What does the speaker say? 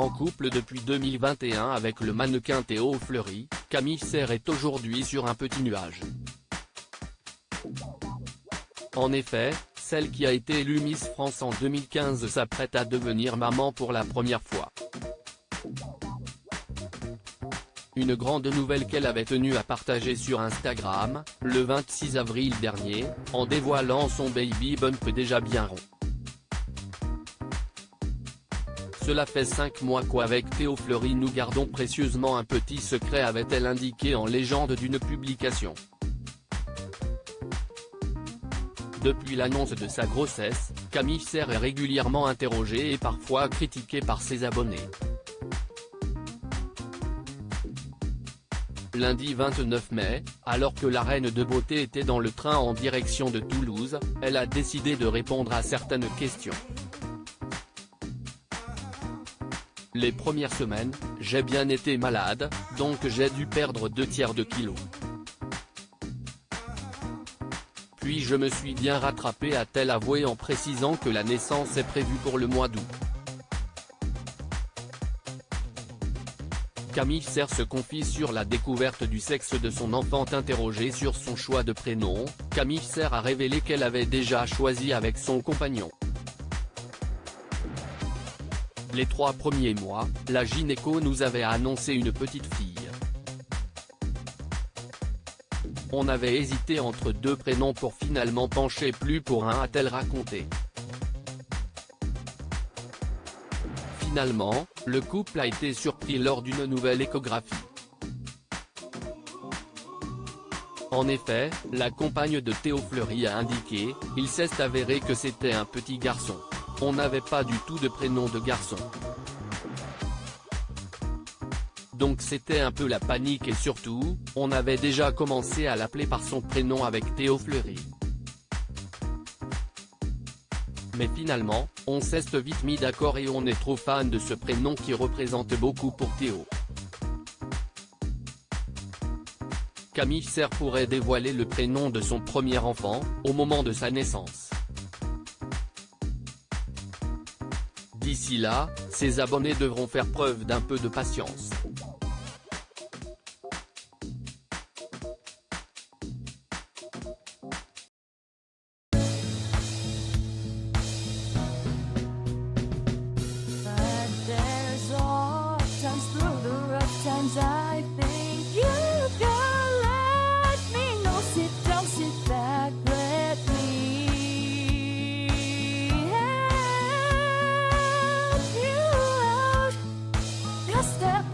en couple depuis 2021 avec le mannequin Théo Fleury, Camille Serre est aujourd'hui sur un petit nuage. En effet, celle qui a été élue Miss France en 2015 s'apprête à devenir maman pour la première fois. Une grande nouvelle qu'elle avait tenu à partager sur Instagram, le 26 avril dernier, en dévoilant son baby bump déjà bien rond. Cela fait 5 mois qu'avec Théo Fleury nous gardons précieusement un petit secret, avait-elle indiqué en légende d'une publication. Depuis l'annonce de sa grossesse, Camille Serre est régulièrement interrogée et parfois critiquée par ses abonnés. Lundi 29 mai, alors que la reine de beauté était dans le train en direction de Toulouse, elle a décidé de répondre à certaines questions. Les premières semaines, j'ai bien été malade, donc j'ai dû perdre 2/3 de kilos. Puis je me suis bien rattrapée, a-t-elle avoué en précisant que la naissance est prévue pour le mois d'août. Camille Serre se confie sur la découverte du sexe de son enfant. Interrogée sur son choix de prénom, Camille Serre a révélé qu'elle avait déjà choisi avec son compagnon. Les 3 premiers mois, la gynéco nous avait annoncé une petite fille. On avait hésité entre 2 prénoms pour finalement pencher plus pour un, a-t-elle raconté. Finalement, le couple a été surpris lors d'une nouvelle échographie. En effet, la compagne de Théo Fleury a indiqué, il s'est avéré que c'était un petit garçon. On n'avait pas du tout de prénom de garçon. Donc c'était un peu la panique et surtout, on avait déjà commencé à l'appeler par son prénom avec Théo Fleury. Mais finalement, on s'est vite mis d'accord et on est trop fan de ce prénom qui représente beaucoup pour Théo. Camille Serre pourrait dévoiler le prénom de son premier enfant, au moment de sa naissance. D'ici là, ses abonnés devront faire preuve d'un peu de patience. I think you can let me know. Sit down, sit back, let me help you out. Just step